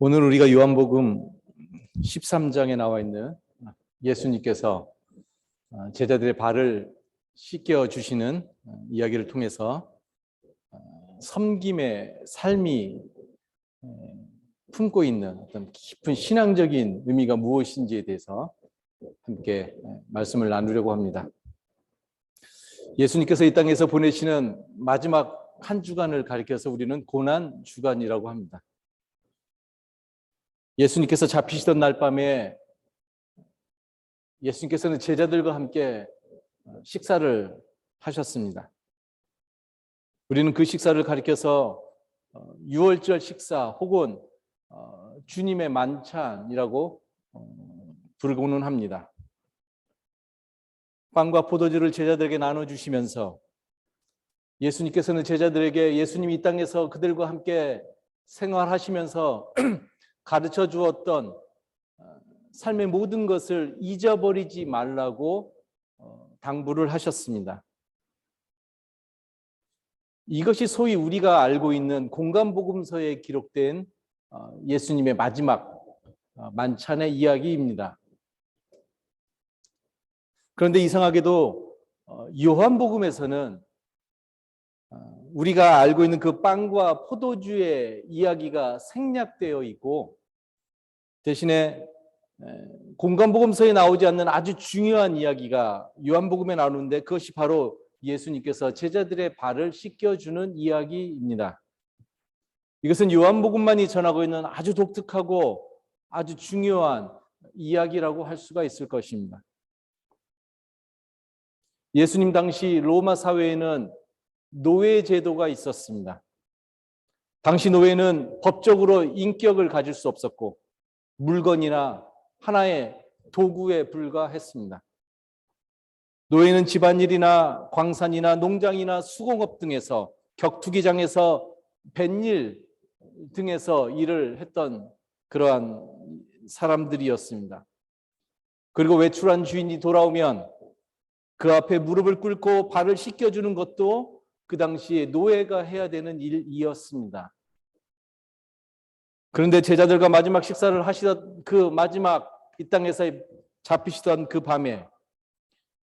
오늘 우리가 요한복음 13장에 나와 있는 예수님께서 제자들의 발을 씻겨 주시는 이야기를 통해서 섬김의 삶이 품고 있는 어떤 깊은 신앙적인 의미가 무엇인지에 대해서 함께 말씀을 나누려고 합니다. 예수님께서 이 땅에서 보내시는 마지막 한 주간을 가리켜서 우리는 고난 주간이라고 합니다. 예수님께서 잡히시던 날 밤에 예수님께서는 제자들과 함께 식사를 하셨습니다. 우리는 그 식사를 가리켜서 유월절 식사 혹은 주님의 만찬이라고 부르고는 합니다. 빵과 포도주를 제자들에게 나눠주시면서 예수님께서는 제자들에게 예수님이 이 땅에서 그들과 함께 생활하시면서 가르쳐 주었던 삶의 모든 것을 잊어버리지 말라고 당부를 하셨습니다. 이것이 소위 우리가 알고 있는 공간복음서에 기록된 예수님의 마지막 만찬의 이야기입니다. 그런데 이상하게도 요한복음에서는 우리가 알고 있는 그 빵과 포도주의 이야기가 생략되어 있고 대신에 공간복음서에 나오지 않는 아주 중요한 이야기가 요한복음에 나오는데 그것이 바로 예수님께서 제자들의 발을 씻겨주는 이야기입니다. 이것은 요한복음만이 전하고 있는 아주 독특하고 아주 중요한 이야기라고 할 수가 있을 것입니다. 예수님 당시 로마 사회에는 노예 제도가 있었습니다. 당시 노예는 법적으로 인격을 가질 수 없었고 물건이나 하나의 도구에 불과했습니다. 노예는 집안일이나 광산이나 농장이나 수공업 등에서 격투기장에서 뱃일 등에서 일을 했던 그러한 사람들이었습니다. 그리고 외출한 주인이 돌아오면 그 앞에 무릎을 꿇고 발을 씻겨주는 것도 그 당시에 노예가 해야 되는 일이었습니다. 그런데 제자들과 마지막 식사를 하시던 그 마지막 이 땅에서 잡히시던 그 밤에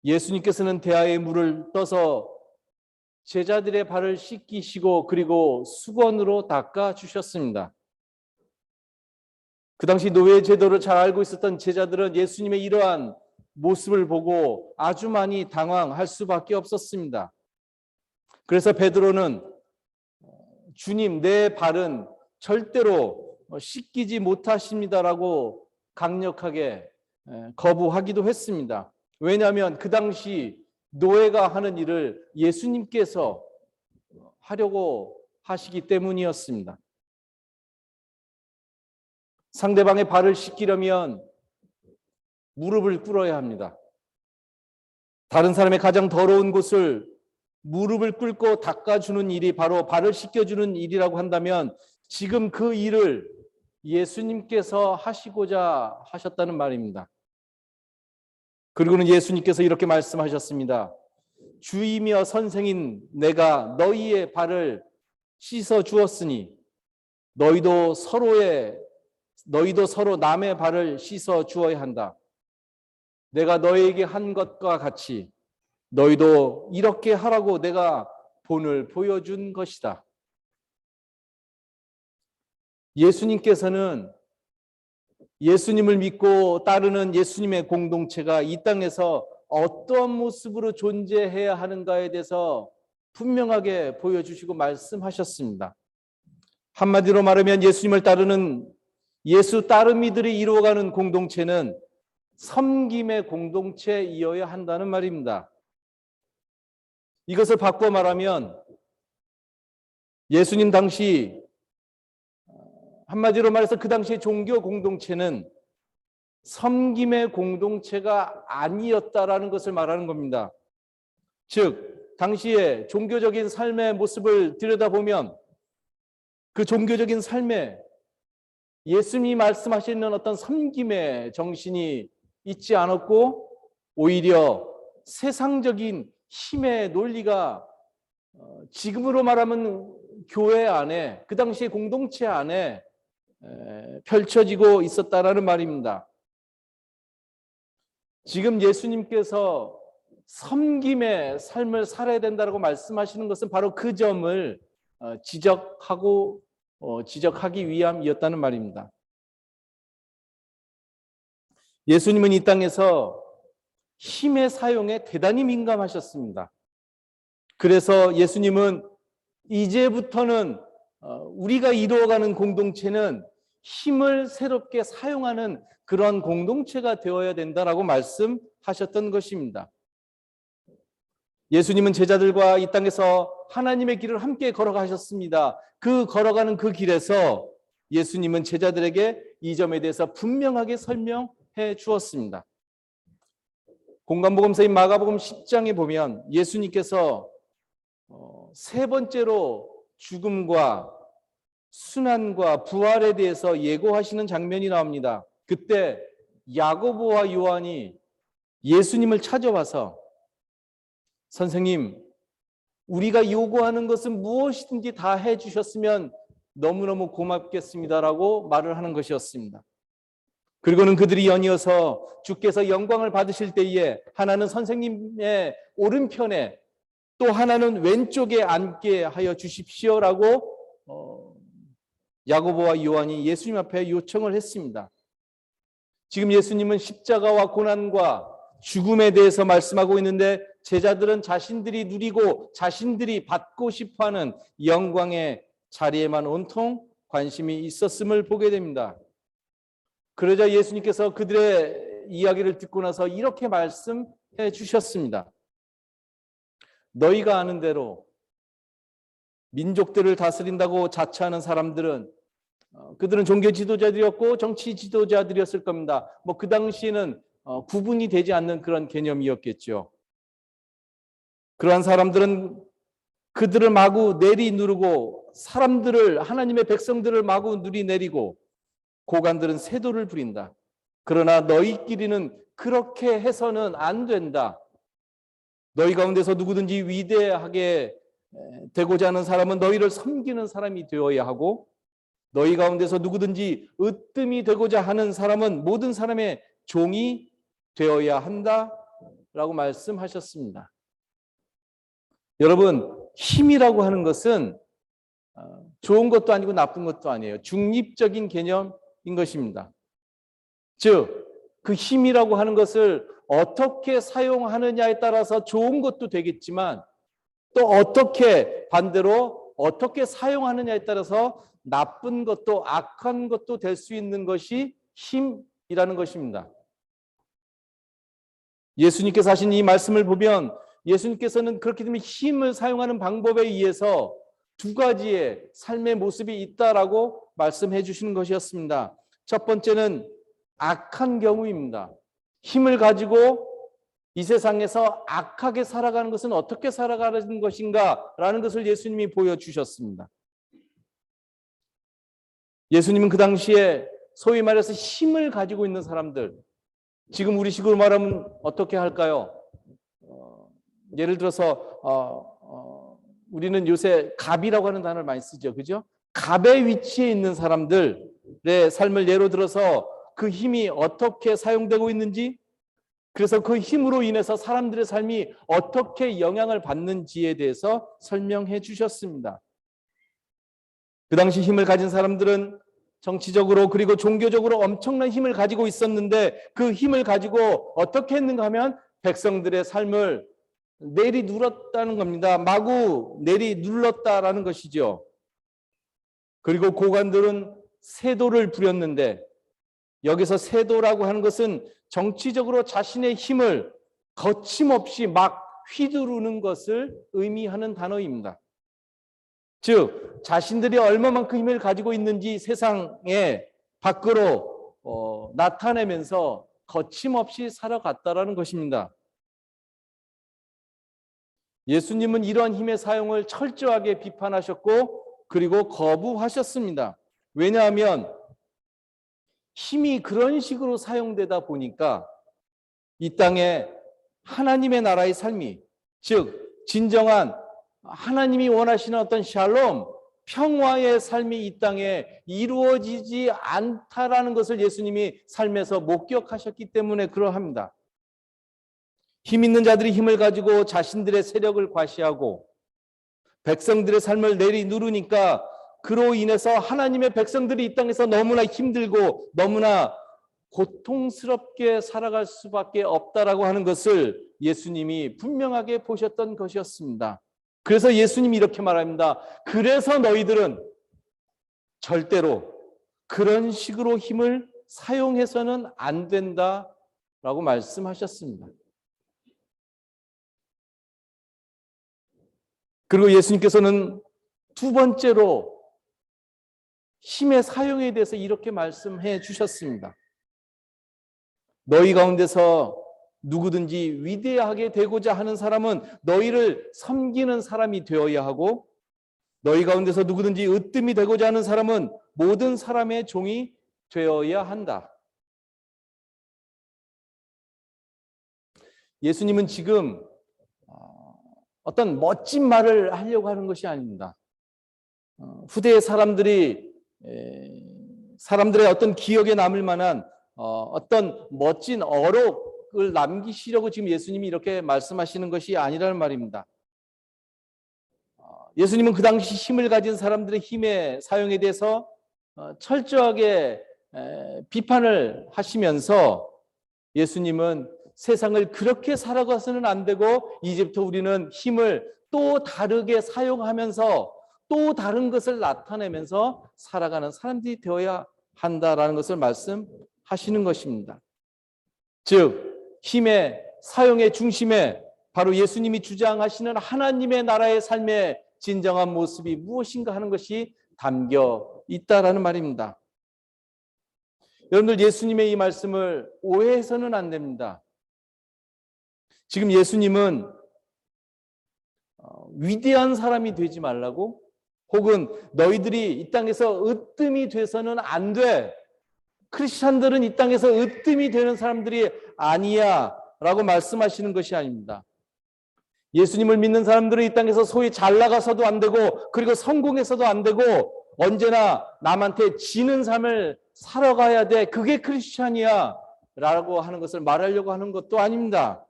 예수님께서는 대야의 물을 떠서 제자들의 발을 씻기시고 그리고 수건으로 닦아 주셨습니다. 그 당시 노예 제도를 잘 알고 있었던 제자들은 예수님의 이러한 모습을 보고 아주 많이 당황할 수밖에 없었습니다. 그래서 베드로는 주님, 내 발은 절대로 씻기지 못하십니다라고 강력하게 거부하기도 했습니다. 왜냐하면 그 당시 노예가 하는 일을 예수님께서 하려고 하시기 때문이었습니다. 상대방의 발을 씻기려면 무릎을 꿇어야 합니다. 다른 사람의 가장 더러운 곳을 무릎을 꿇고 닦아주는 일이 바로 발을 씻겨주는 일이라고 한다면 지금 그 일을 예수님께서 하시고자 하셨다는 말입니다. 그리고는 예수님께서 이렇게 말씀하셨습니다. 주이며 선생인 내가 너희의 발을 씻어 주었으니 너희도 서로 남의 발을 씻어 주어야 한다. 내가 너희에게 한 것과 같이 너희도 이렇게 하라고 내가 본을 보여준 것이다. 예수님께서는 예수님을 믿고 따르는 예수님의 공동체가 이 땅에서 어떤 모습으로 존재해야 하는가에 대해서 분명하게 보여주시고 말씀하셨습니다. 한마디로 말하면 예수님을 따르는 예수 따르미들이 이루어가는 공동체는 섬김의 공동체이어야 한다는 말입니다. 이것을 바꿔 말하면 예수님 당시 한마디로 말해서 그 당시의 종교 공동체는 섬김의 공동체가 아니었다라는 것을 말하는 겁니다. 즉 당시의 종교적인 삶의 모습을 들여다보면 그 종교적인 삶에 예수님이 말씀하시는 어떤 섬김의 정신이 있지 않았고 오히려 세상적인 힘의 논리가 지금으로 말하면 교회 안에 그 당시의 공동체 안에 펼쳐지고 있었다라는 말입니다. 지금 예수님께서 섬김의 삶을 살아야 된다고 말씀하시는 것은 바로 그 점을 지적하기 위함이었다는 말입니다. 예수님은 이 땅에서 힘의 사용에 대단히 민감하셨습니다. 그래서 예수님은 이제부터는 우리가 이루어가는 공동체는 힘을 새롭게 사용하는 그런 공동체가 되어야 된다라고 말씀하셨던 것입니다. 예수님은 제자들과 이 땅에서 하나님의 길을 함께 걸어가셨습니다. 그 걸어가는 그 길에서 예수님은 제자들에게 이 점에 대해서 분명하게 설명해 주었습니다. 공관복음서인 마가복음 10장에 보면 예수님께서 세 번째로 죽음과 순환과 부활에 대해서 예고하시는 장면이 나옵니다. 그때 야고보와 요한이 예수님을 찾아와서 선생님, 우리가 요구하는 것은 무엇이든지 다 해주셨으면 너무너무 고맙겠습니다라고 말을 하는 것이었습니다. 그리고는 그들이 연이어서 주께서 영광을 받으실 때에 하나는 선생님의 오른편에 또 하나는 왼쪽에 앉게 하여 주십시오라고 야고보와 요한이 예수님 앞에 요청을 했습니다. 지금 예수님은 십자가와 고난과 죽음에 대해서 말씀하고 있는데 제자들은 자신들이 누리고 자신들이 받고 싶어하는 영광의 자리에만 온통 관심이 있었음을 보게 됩니다. 그러자 예수님께서 그들의 이야기를 듣고 나서 이렇게 말씀해 주셨습니다. 너희가 아는 대로 민족들을 다스린다고 자처하는 사람들은 그들은 종교 지도자들이었고 정치 지도자들이었을 겁니다. 그 당시에는 구분이 되지 않는 그런 개념이었겠죠. 그러한 사람들은 그들을 마구 내리누르고 사람들을 하나님의 백성들을 마구 누리내리고 고관들은 세도를 부린다. 그러나 너희끼리는 그렇게 해서는 안 된다. 너희 가운데서 누구든지 위대하게 되고자 하는 사람은 너희를 섬기는 사람이 되어야 하고 너희 가운데서 누구든지 으뜸이 되고자 하는 사람은 모든 사람의 종이 되어야 한다라고 말씀하셨습니다. 여러분, 힘이라고 하는 것은 좋은 것도 아니고 나쁜 것도 아니에요. 중립적인 개념인 것입니다. 즉, 그 힘이라고 하는 것을 어떻게 사용하느냐에 따라서 좋은 것도 되겠지만 또 반대로 어떻게 사용하느냐에 따라서 나쁜 것도 악한 것도 될 수 있는 것이 힘이라는 것입니다. 예수님께서 하신 이 말씀을 보면 예수님께서는 그렇게 되면 힘을 사용하는 방법에 의해서 두 가지의 삶의 모습이 있다라고 말씀해 주시는 것이었습니다. 첫 번째는 악한 경우입니다. 힘을 가지고 이 세상에서 악하게 살아가는 것은 어떻게 살아가는 것인가라는 것을 예수님이 보여주셨습니다. 예수님은 그 당시에 소위 말해서 힘을 가지고 있는 사람들, 지금 우리식으로 말하면 어떻게 할까요? 예를 들어서 우리는 요새 갑이라고 하는 단어를 많이 쓰죠. 그죠? 갑의 위치에 있는 사람들의 삶을 예로 들어서 그 힘이 어떻게 사용되고 있는지, 그래서 그 힘으로 인해서 사람들의 삶이 어떻게 영향을 받는지에 대해서 설명해 주셨습니다. 그 당시 힘을 가진 사람들은 정치적으로 그리고 종교적으로 엄청난 힘을 가지고 있었는데 그 힘을 가지고 어떻게 했는가 하면 백성들의 삶을 내리눌렀다는 겁니다. 마구 내리눌렀다라는 것이죠. 그리고 고관들은 세도를 부렸는데 여기서 세도라고 하는 것은 정치적으로 자신의 힘을 거침없이 막 휘두르는 것을 의미하는 단어입니다. 즉 자신들이 얼마만큼 힘을 가지고 있는지 세상에 밖으로 나타내면서 거침없이 살아갔다라는 것입니다. 예수님은 이러한 힘의 사용을 철저하게 비판하셨고 그리고 거부하셨습니다. 왜냐하면 힘이 그런 식으로 사용되다 보니까 이 땅에 하나님의 나라의 삶이, 즉 진정한 하나님이 원하시는 어떤 샬롬, 평화의 삶이 이 땅에 이루어지지 않다라는 것을 예수님이 삶에서 목격하셨기 때문에 그러합니다. 힘 있는 자들이 힘을 가지고 자신들의 세력을 과시하고 백성들의 삶을 내리누르니까 그로 인해서 하나님의 백성들이 이 땅에서 너무나 힘들고 너무나 고통스럽게 살아갈 수밖에 없다라고 하는 것을 예수님이 분명하게 보셨던 것이었습니다. 그래서 예수님이 이렇게 말합니다. 그래서 너희들은 절대로 그런 식으로 힘을 사용해서는 안 된다라고 말씀하셨습니다. 그리고 예수님께서는 두 번째로 힘의 사용에 대해서 이렇게 말씀해 주셨습니다. 너희 가운데서 누구든지 위대하게 되고자 하는 사람은 너희를 섬기는 사람이 되어야 하고 너희 가운데서 누구든지 으뜸이 되고자 하는 사람은 모든 사람의 종이 되어야 한다. 예수님은 지금 어떤 멋진 말을 하려고 하는 것이 아닙니다. 후대의 사람들의 어떤 기억에 남을 만한 어떤 멋진 어록을 남기시려고 지금 예수님이 이렇게 말씀하시는 것이 아니라는 말입니다. 예수님은 그 당시 힘을 가진 사람들의 힘의 사용에 대해서 철저하게 비판을 하시면서 예수님은 세상을 그렇게 살아가서는 안 되고 이제부터 우리는 힘을 또 다르게 사용하면서 또 다른 것을 나타내면서 살아가는 사람들이 되어야 한다라는 것을 말씀하시는 것입니다. 즉 힘의 사용의 중심에 바로 예수님이 주장하시는 하나님의 나라의 삶의 진정한 모습이 무엇인가 하는 것이 담겨 있다라는 말입니다. 여러분들 예수님의 이 말씀을 오해해서는 안 됩니다. 지금 예수님은 위대한 사람이 되지 말라고 혹은 너희들이 이 땅에서 으뜸이 돼서는 안 돼. 크리스찬들은 이 땅에서 으뜸이 되는 사람들이 아니야 라고 말씀하시는 것이 아닙니다. 예수님을 믿는 사람들은 이 땅에서 소위 잘 나가서도 안 되고 그리고 성공해서도 안 되고 언제나 남한테 지는 삶을 살아가야 돼. 그게 크리스찬이야 라고 하는 것을 말하려고 하는 것도 아닙니다.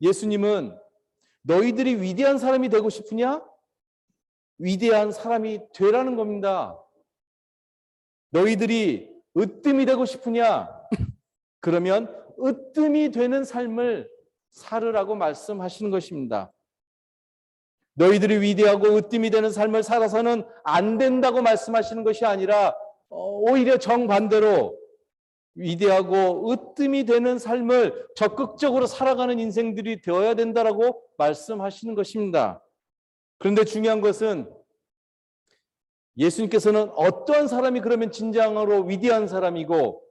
예수님은 너희들이 위대한 사람이 되고 싶으냐? 위대한 사람이 되라는 겁니다. 너희들이 으뜸이 되고 싶으냐? 그러면 으뜸이 되는 삶을 살으라고 말씀하시는 것입니다. 너희들이 위대하고 으뜸이 되는 삶을 살아서는 안 된다고 말씀하시는 것이 아니라 오히려 정반대로 위대하고 으뜸이 되는 삶을 적극적으로 살아가는 인생들이 되어야 된다라고 말씀하시는 것입니다. 그런데 중요한 것은 예수님께서는 어떠한 사람이 그러면 진정으로 위대한 사람이고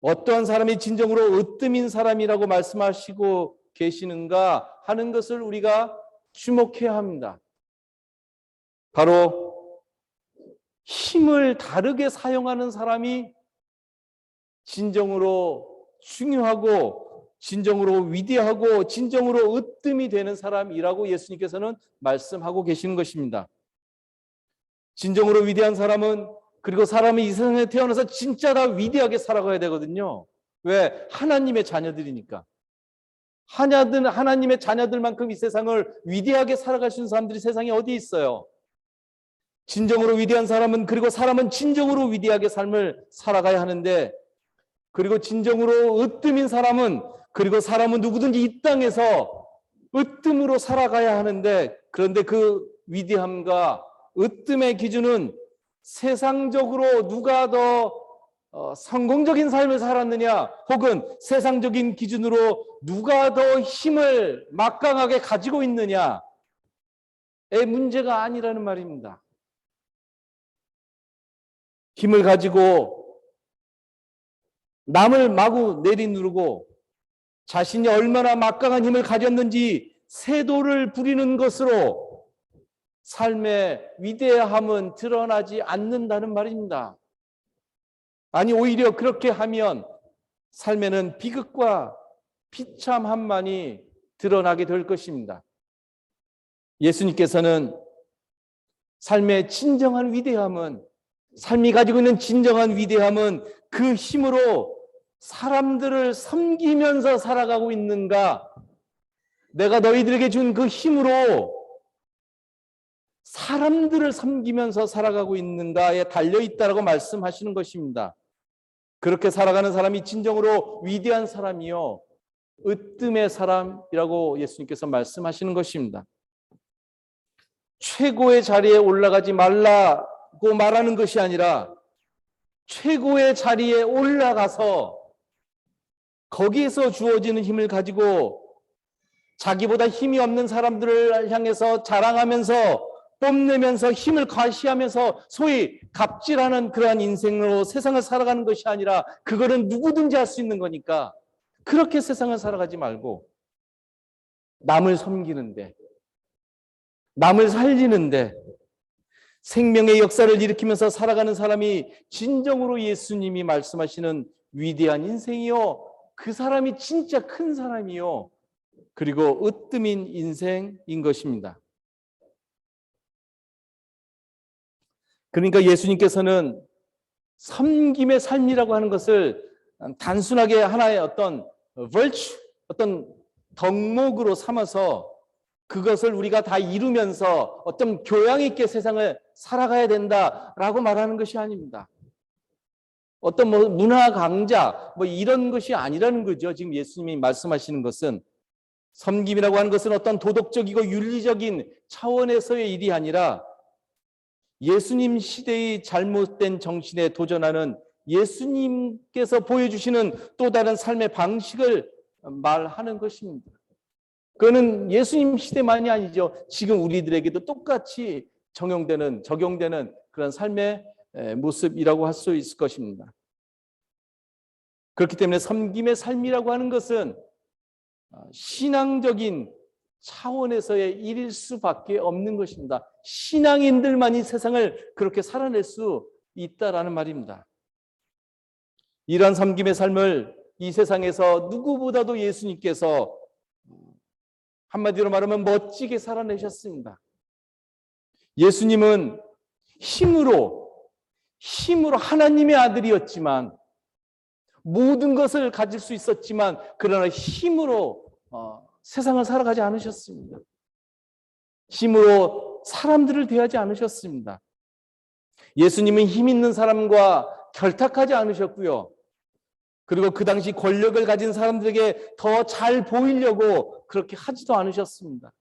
어떠한 사람이 진정으로 으뜸인 사람이라고 말씀하시고 계시는가 하는 것을 우리가 주목해야 합니다. 바로 힘을 다르게 사용하는 사람이 진정으로 중요하고 진정으로 위대하고 진정으로 으뜸이 되는 사람이라고 예수님께서는 말씀하고 계시는 것입니다. 진정으로 위대한 사람은 그리고 사람이 이 세상에 태어나서 진짜 다 위대하게 살아가야 되거든요. 왜? 하나님의 자녀들이니까. 하나님의 자녀들만큼 이 세상을 위대하게 살아갈 수 있는 사람들이 세상에 어디 있어요? 진정으로 위대한 사람은 그리고 사람은 진정으로 위대하게 삶을 살아가야 하는데 그리고 진정으로 으뜸인 사람은 그리고 사람은 누구든지 이 땅에서 으뜸으로 살아가야 하는데 그런데 그 위대함과 으뜸의 기준은 세상적으로 누가 더 성공적인 삶을 살았느냐 혹은 세상적인 기준으로 누가 더 힘을 막강하게 가지고 있느냐의 문제가 아니라는 말입니다. 힘을 가지고 남을 마구 내리누르고 자신이 얼마나 막강한 힘을 가졌는지 세도를 부리는 것으로 삶의 위대함은 드러나지 않는다는 말입니다. 아니 오히려 그렇게 하면 삶에는 비극과 비참함만이 드러나게 될 것입니다. 예수님께서는 삶의 진정한 위대함은, 삶이 가지고 있는 진정한 위대함은 그 힘으로 사람들을 섬기면서 살아가고 있는가, 내가 너희들에게 준 그 힘으로 사람들을 섬기면서 살아가고 있는가에 달려있다라고 말씀하시는 것입니다. 그렇게 살아가는 사람이 진정으로 위대한 사람이요, 으뜸의 사람이라고 예수님께서 말씀하시는 것입니다. 최고의 자리에 올라가지 말라고 말하는 것이 아니라 최고의 자리에 올라가서 거기에서 주어지는 힘을 가지고 자기보다 힘이 없는 사람들을 향해서 자랑하면서 뽐내면서 힘을 과시하면서 소위 갑질하는 그러한 인생으로 세상을 살아가는 것이 아니라, 그거는 누구든지 할 수 있는 거니까 그렇게 세상을 살아가지 말고 남을 섬기는데, 남을 살리는데, 생명의 역사를 일으키면서 살아가는 사람이 진정으로 예수님이 말씀하시는 위대한 인생이요, 그 사람이 진짜 큰 사람이요, 그리고 으뜸인 인생인 것입니다. 그러니까 예수님께서는 섬김의 삶이라고 하는 것을 단순하게 하나의 어떤 virtue, 어떤 덕목으로 삼아서 그것을 우리가 다 이루면서 어떤 교양 있게 세상을 살아가야 된다라고 말하는 것이 아닙니다. 어떤 문화 강자 이런 것이 아니라는 거죠. 지금 예수님이 말씀하시는 것은, 섬김이라고 하는 것은 어떤 도덕적이고 윤리적인 차원에서의 일이 아니라 예수님 시대의 잘못된 정신에 도전하는 예수님께서 보여주시는 또 다른 삶의 방식을 말하는 것입니다. 그거는 예수님 시대만이 아니죠. 지금 우리들에게도 똑같이 적용되는 그런 삶의 모습이라고 할 수 있을 것입니다. 그렇기 때문에 섬김의 삶이라고 하는 것은 신앙적인 차원에서의 일일 수밖에 없는 것입니다. 신앙인들만이 세상을 그렇게 살아낼 수 있다라는 말입니다. 이러한 섬김의 삶을 이 세상에서 누구보다도 예수님께서 한마디로 말하면 멋지게 살아내셨습니다. 예수님은 힘으로 하나님의 아들이었지만, 모든 것을 가질 수 있었지만, 그러나 힘으로 세상을 살아가지 않으셨습니다. 힘으로 사람들을 대하지 않으셨습니다. 예수님은 힘 있는 사람과 결탁하지 않으셨고요. 그리고 그 당시 권력을 가진 사람들에게 더 잘 보이려고 그렇게 하지도 않으셨습니다.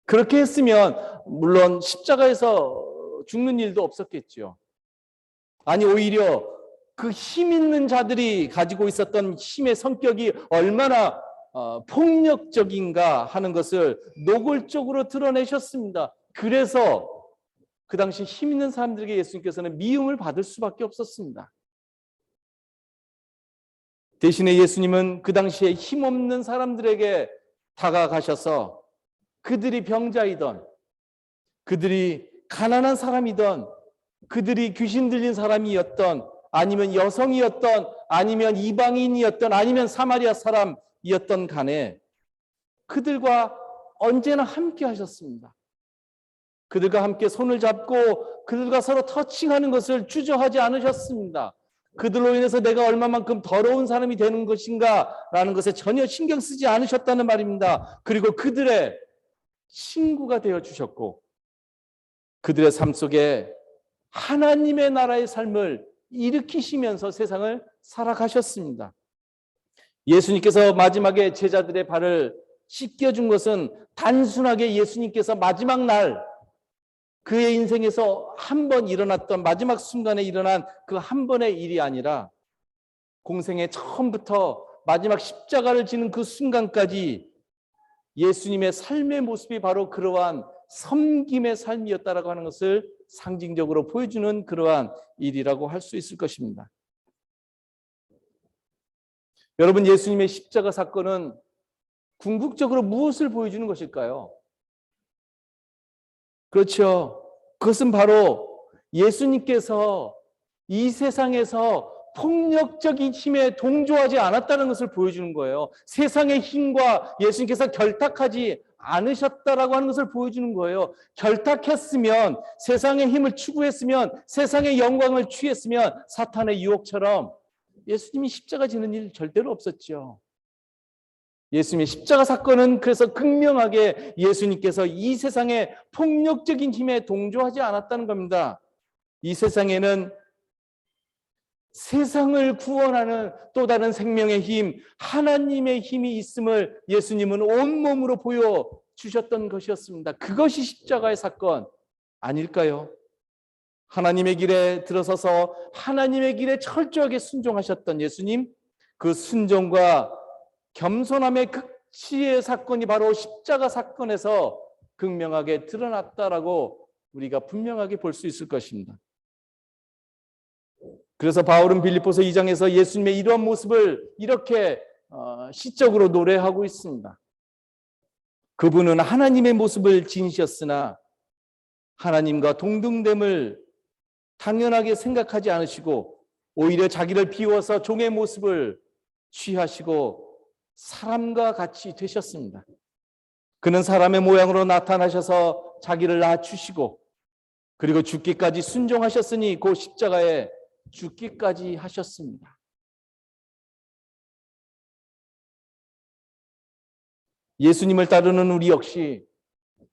그렇게 했으면 물론 십자가에서 죽는 일도 없었겠죠. 아니, 오히려 그 힘 있는 자들이 가지고 있었던 힘의 성격이 얼마나 폭력적인가 하는 것을 노골적으로 드러내셨습니다. 그래서 그 당시 힘 있는 사람들에게 예수님께서는 미움을 받을 수밖에 없었습니다. 대신에 예수님은 그 당시에 힘없는 사람들에게 다가가셔서 그들이 병자이던, 그들이 가난한 사람이던, 그들이 귀신 들린 사람이었던, 아니면 여성이었던, 아니면 이방인이었던, 아니면 사마리아 사람이었던 간에 그들과 언제나 함께 하셨습니다. 그들과 함께 손을 잡고 그들과 서로 터칭하는 것을 주저하지 않으셨습니다. 그들로 인해서 내가 얼마만큼 더러운 사람이 되는 것인가 라는 것에 전혀 신경 쓰지 않으셨다는 말입니다. 그리고 그들의 친구가 되어주셨고, 그들의 삶 속에 하나님의 나라의 삶을 일으키시면서 세상을 살아가셨습니다. 예수님께서 마지막에 제자들의 발을 씻겨준 것은 단순하게 예수님께서 마지막 날 그의 인생에서 한 번 일어났던, 마지막 순간에 일어난 그 한 번의 일이 아니라 공생의 처음부터 마지막 십자가를 지는 그 순간까지 예수님의 삶의 모습이 바로 그러한 섬김의 삶이었다라고 하는 것을 상징적으로 보여주는 그러한 일이라고 할 수 있을 것입니다. 여러분, 예수님의 십자가 사건은 궁극적으로 무엇을 보여주는 것일까요? 그렇죠. 그것은 바로 예수님께서 이 세상에서 폭력적인 힘에 동조하지 않았다는 것을 보여주는 거예요. 세상의 힘과 예수님께서 결탁하지 않으셨다라고 하는 것을 보여주는 거예요. 결탁했으면, 세상의 힘을 추구했으면, 세상의 영광을 취했으면 사탄의 유혹처럼 예수님이 십자가 지는 일 절대로 없었죠. 예수님의 십자가 사건은 그래서 극명하게 예수님께서 이 세상의 폭력적인 힘에 동조하지 않았다는 겁니다. 이 세상에는 세상을 구원하는 또 다른 생명의 힘, 하나님의 힘이 있음을 예수님은 온몸으로 보여주셨던 것이었습니다. 그것이 십자가의 사건 아닐까요? 하나님의 길에 들어서서 하나님의 길에 철저하게 순종하셨던 예수님, 그 순종과 겸손함의 극치의 사건이 바로 십자가 사건에서 극명하게 드러났다라고 우리가 분명하게 볼 수 있을 것입니다. 그래서 바울은 빌립보서 2장에서 예수님의 이러한 모습을 이렇게 시적으로 노래하고 있습니다. 그분은 하나님의 모습을 지니셨으나 하나님과 동등됨을 당연하게 생각하지 않으시고 오히려 자기를 비워서 종의 모습을 취하시고 사람과 같이 되셨습니다. 그는 사람의 모양으로 나타나셔서 자기를 낮추시고 그리고 죽기까지 순종하셨으니 그 십자가에 죽기까지 하셨습니다. 예수님을 따르는 우리 역시,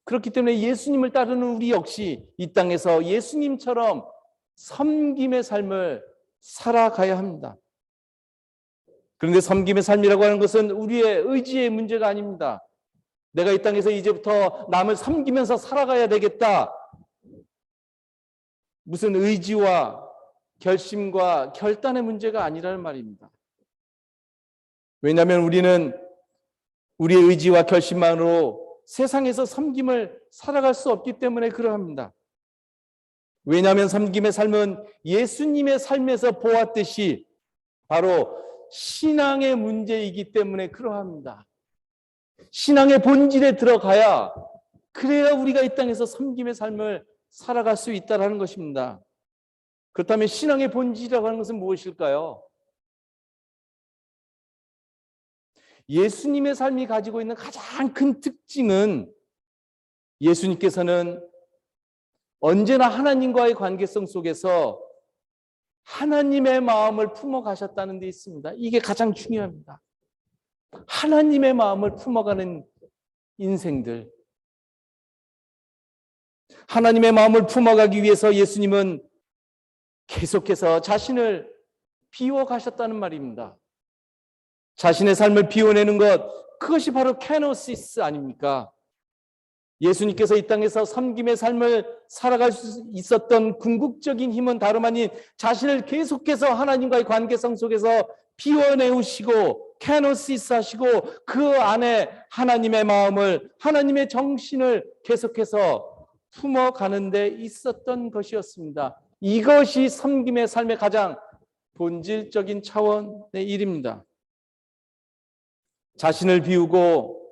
그렇기 때문에 예수님을 따르는 우리 역시 이 땅에서 예수님처럼 섬김의 삶을 살아가야 합니다. 그런데 섬김의 삶이라고 하는 것은 우리의 의지의 문제가 아닙니다. 내가 이 땅에서 이제부터 남을 섬기면서 살아가야 되겠다. 무슨 의지와 결심과 결단의 문제가 아니라는 말입니다. 왜냐하면 우리는 우리의 의지와 결심만으로 세상에서 섬김을 살아갈 수 없기 때문에 그러합니다. 왜냐하면 섬김의 삶은 예수님의 삶에서 보았듯이 바로 신앙의 문제이기 때문에 그러합니다. 신앙의 본질에 들어가야, 그래야 우리가 이 땅에서 섬김의 삶을 살아갈 수 있다는 것입니다. 그렇다면 신앙의 본질이라고 하는 것은 무엇일까요? 예수님의 삶이 가지고 있는 가장 큰 특징은 예수님께서는 언제나 하나님과의 관계성 속에서 하나님의 마음을 품어 가셨다는 데 있습니다. 이게 가장 중요합니다. 하나님의 마음을 품어가는 인생들. 하나님의 마음을 품어가기 위해서 예수님은 계속해서 자신을 비워가셨다는 말입니다. 자신의 삶을 비워내는 것, 그것이 바로 케노시스 아닙니까? 예수님께서 이 땅에서 섬김의 삶을 살아갈 수 있었던 궁극적인 힘은 다름 아닌 자신을 계속해서 하나님과의 관계성 속에서 비워내우시고 케노시스 하시고 그 안에 하나님의 마음을, 하나님의 정신을 계속해서 품어가는 데 있었던 것이었습니다. 이것이 섬김의 삶의 가장 본질적인 차원의 일입니다. 자신을 비우고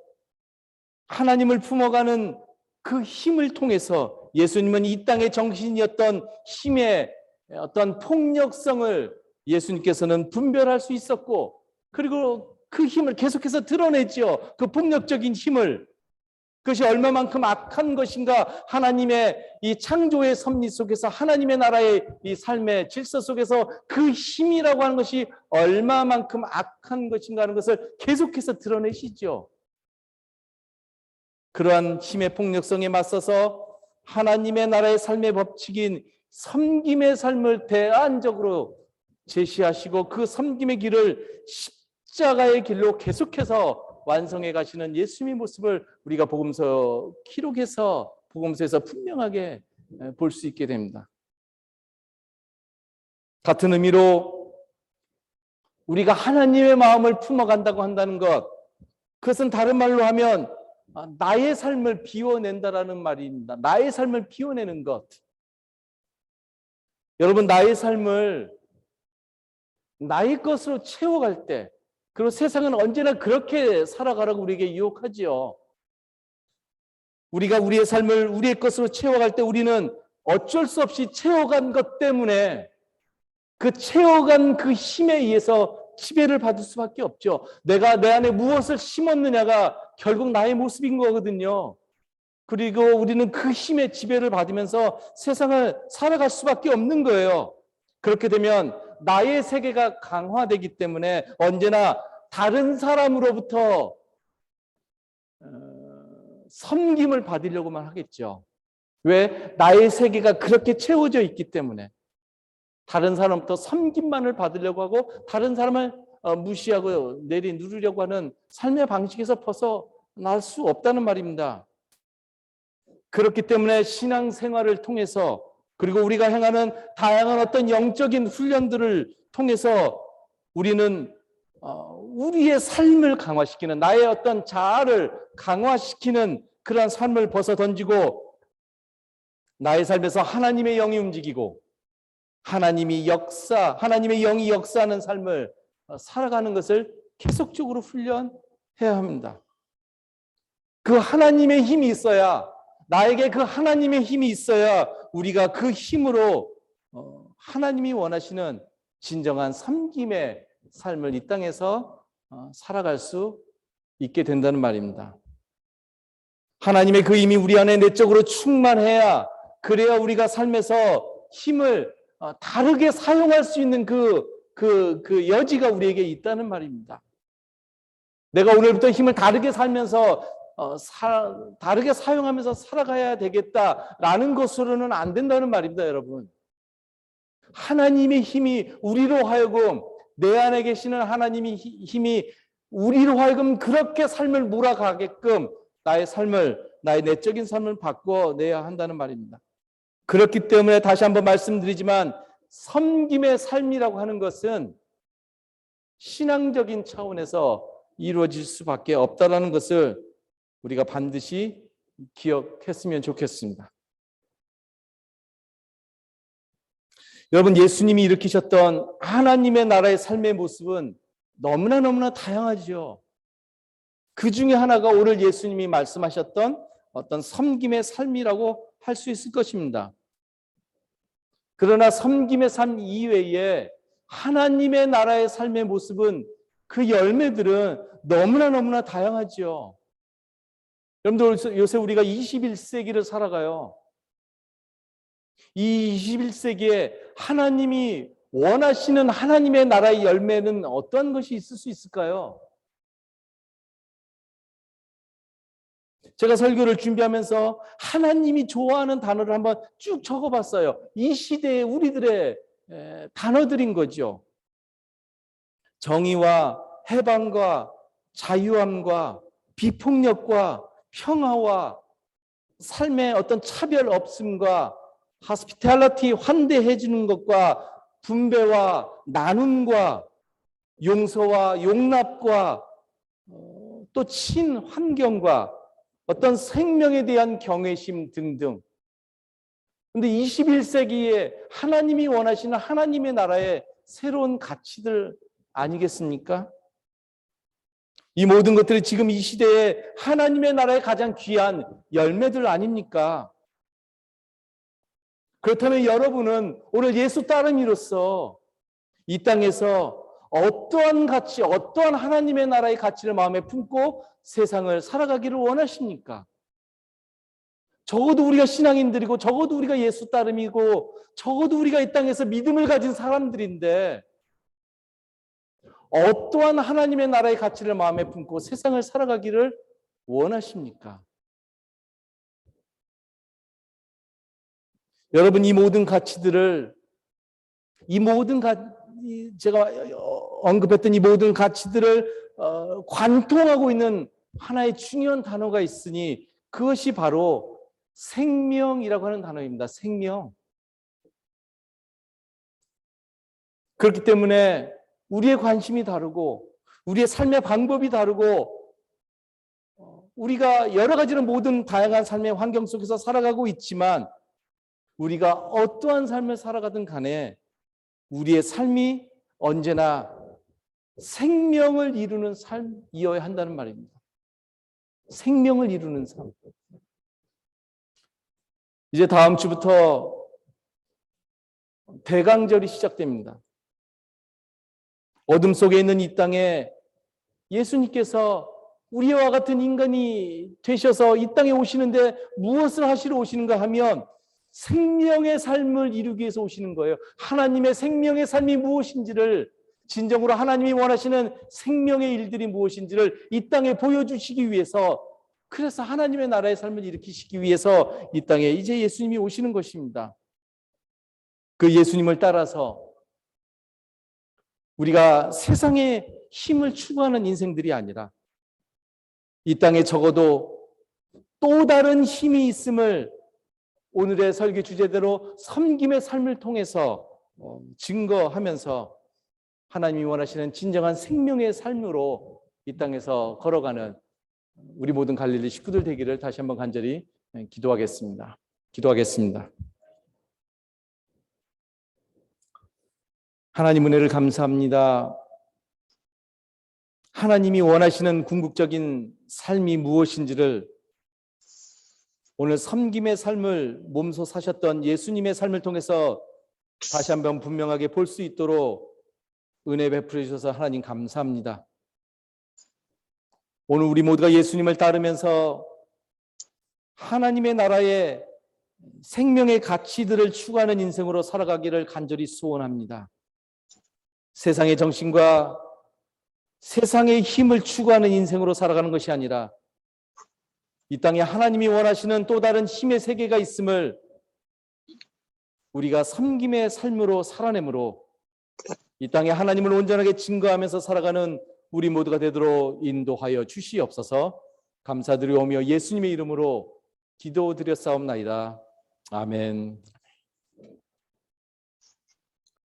하나님을 품어가는 그 힘을 통해서 예수님은 이 땅의 정신이었던 힘의 어떤 폭력성을 예수님께서는 분별할 수 있었고, 그리고 그 힘을 계속해서 드러냈죠. 그 폭력적인 힘을. 그것이 얼마만큼 악한 것인가, 하나님의 이 창조의 섭리 속에서, 하나님의 나라의 이 삶의 질서 속에서 그 힘이라고 하는 것이 얼마만큼 악한 것인가 하는 것을 계속해서 드러내시죠. 그러한 힘의 폭력성에 맞서서 하나님의 나라의 삶의 법칙인 섬김의 삶을 대안적으로 제시하시고 그 섬김의 길을 십자가의 길로 계속해서 완성해 가시는 예수님의 모습을 우리가 복음서 기록해서 복음서에서 분명하게 볼 수 있게 됩니다. 같은 의미로 우리가 하나님의 마음을 품어간다고 한다는 것, 그것은 다른 말로 하면 나의 삶을 비워낸다라는 말입니다. 나의 삶을 비워내는 것. 여러분, 나의 삶을 나의 것으로 채워갈 때, 그리고 세상은 언제나 그렇게 살아가라고 우리에게 유혹하지요. 우리가 우리의 삶을 우리의 것으로 채워갈 때 우리는 어쩔 수 없이 채워간 것 때문에 그 채워간 그 힘에 의해서 지배를 받을 수밖에 없죠. 내가 내 안에 무엇을 심었느냐가 결국 나의 모습인 거거든요. 그리고 우리는 그 힘의 지배를 받으면서 세상을 살아갈 수밖에 없는 거예요. 그렇게 되면 나의 세계가 강화되기 때문에 언제나 다른 사람으로부터 섬김을 받으려고만 하겠죠. 왜? 나의 세계가 그렇게 채워져 있기 때문에 다른 사람부터 섬김만을 받으려고 하고 다른 사람을 무시하고 내리누르려고 하는 삶의 방식에서 벗어날 수 없다는 말입니다. 그렇기 때문에 신앙생활을 통해서 그리고 우리가 행하는 다양한 어떤 영적인 훈련들을 통해서 우리는 우리의 삶을 강화시키는 나의 어떤 자아를 강화시키는 그러한 삶을 벗어 던지고 나의 삶에서 하나님의 영이 움직이고 하나님의 영이 역사하는 삶을 살아가는 것을 계속적으로 훈련해야 합니다. 그 하나님의 힘이 있어야 나에게 그 하나님의 힘이 있어야 우리가 그 힘으로 하나님이 원하시는 진정한 섬김의 삶을 이 땅에서 살아갈 수 있게 된다는 말입니다. 하나님의 그 힘이 우리 안에 내적으로 충만해야 그래야 우리가 삶에서 힘을 다르게 사용할 수 있는 그 여지가 우리에게 있다는 말입니다. 내가 오늘부터 힘을 다르게 살면서 다르게 사용하면서 살아가야 되겠다라는 것으로는 안 된다는 말입니다, 여러분. 하나님의 힘이 우리로 하여금 내 안에 계시는 하나님의 힘이 우리로 하여금 그렇게 삶을 몰아가게끔 나의 내적인 삶을 바꿔내야 한다는 말입니다. 그렇기 때문에 다시 한번 말씀드리지만 섬김의 삶이라고 하는 것은 신앙적인 차원에서 이루어질 수밖에 없다는 것을 우리가 반드시 기억했으면 좋겠습니다. 여러분, 예수님이 일으키셨던 하나님의 나라의 삶의 모습은 너무나 다양하죠. 그 중에 하나가 오늘 예수님이 말씀하셨던 어떤 섬김의 삶이라고 할 수 있을 것입니다. 그러나 섬김의 삶 이외에 하나님의 나라의 삶의 모습은 그 열매들은 너무나 다양하죠. 여러분들, 요새 우리가 21세기를 살아가요. 이 21세기에 하나님이 원하시는 하나님의 나라의 열매는 어떤 것이 있을 수 있을까요? 제가 설교를 준비하면서 하나님이 좋아하는 단어를 한번 쭉 적어봤어요. 이 시대에 우리들의 단어들인 거죠. 정의와 해방과 자유함과 비폭력과 평화와 삶의 어떤 차별 없음과 하스피탈리티 환대해 주는 것과 분배와 나눔과 용서와 용납과 또 친환경과 어떤 생명에 대한 경외심 등등. 그런데 21세기에 하나님이 원하시는 하나님의 나라의 새로운 가치들 아니겠습니까? 이 모든 것들이 지금 이 시대에 하나님의 나라의 가장 귀한 열매들 아닙니까? 그렇다면 여러분은 오늘 예수 따름이로서 이 땅에서 어떠한 가치, 어떠한 하나님의 나라의 가치를 마음에 품고 세상을 살아가기를 원하십니까? 적어도 우리가 신앙인들이고 적어도 우리가 예수 따름이고 적어도 우리가 이 땅에서 믿음을 가진 사람들인데 어떠한 하나님의 나라의 가치를 마음에 품고 세상을 살아가기를 원하십니까? 여러분, 이 모든 가치들을 제가 언급했던 이 모든 가치들을 관통하고 있는 하나의 중요한 단어가 있으니 그것이 바로 생명이라고 하는 단어입니다. 생명. 그렇기 때문에 우리의 관심이 다르고 우리의 삶의 방법이 다르고 우리가 여러 가지로 모든 다양한 삶의 환경 속에서 살아가고 있지만 우리가 어떠한 삶을 살아가든 간에 우리의 삶이 언제나 생명을 이루는 삶이어야 한다는 말입니다. 생명을 이루는 삶. 이제 다음 주부터 대강절이 시작됩니다. 어둠 속에 있는 이 땅에 예수님께서 우리와 같은 인간이 되셔서 이 땅에 오시는데 무엇을 하시러 오시는가 하면 생명의 삶을 이루기 위해서 오시는 거예요. 하나님의 생명의 삶이 무엇인지를, 진정으로 하나님이 원하시는 생명의 일들이 무엇인지를 이 땅에 보여주시기 위해서, 그래서 하나님의 나라의 삶을 일으키시기 위해서 이 땅에 이제 예수님이 오시는 것입니다. 그 예수님을 따라서 우리가 세상의 힘을 추구하는 인생들이 아니라 이 땅에 적어도 또 다른 힘이 있음을 오늘의 설교 주제대로 섬김의 삶을 통해서 증거하면서 하나님이 원하시는 진정한 생명의 삶으로 이 땅에서 걸어가는 우리 모든 갈릴리 식구들 되기를 다시 한번 간절히 기도하겠습니다. 하나님 은혜를 감사합니다. 하나님이 원하시는 궁극적인 삶이 무엇인지를 오늘 섬김의 삶을 몸소 사셨던 예수님의 삶을 통해서 다시 한번 분명하게 볼 수 있도록 은혜 베풀어 주셔서 하나님 감사합니다. 오늘 우리 모두가 예수님을 따르면서 하나님의 나라의 생명의 가치들을 추구하는 인생으로 살아가기를 간절히 소원합니다. 세상의 정신과 세상의 힘을 추구하는 인생으로 살아가는 것이 아니라 이 땅에 하나님이 원하시는 또 다른 힘의 세계가 있음을 우리가 섬김의 삶으로 살아내므로 이 땅에 하나님을 온전하게 증거하면서 살아가는 우리 모두가 되도록 인도하여 주시옵소서. 감사드리오며 예수님의 이름으로 기도드렸사옵나이다. 아멘.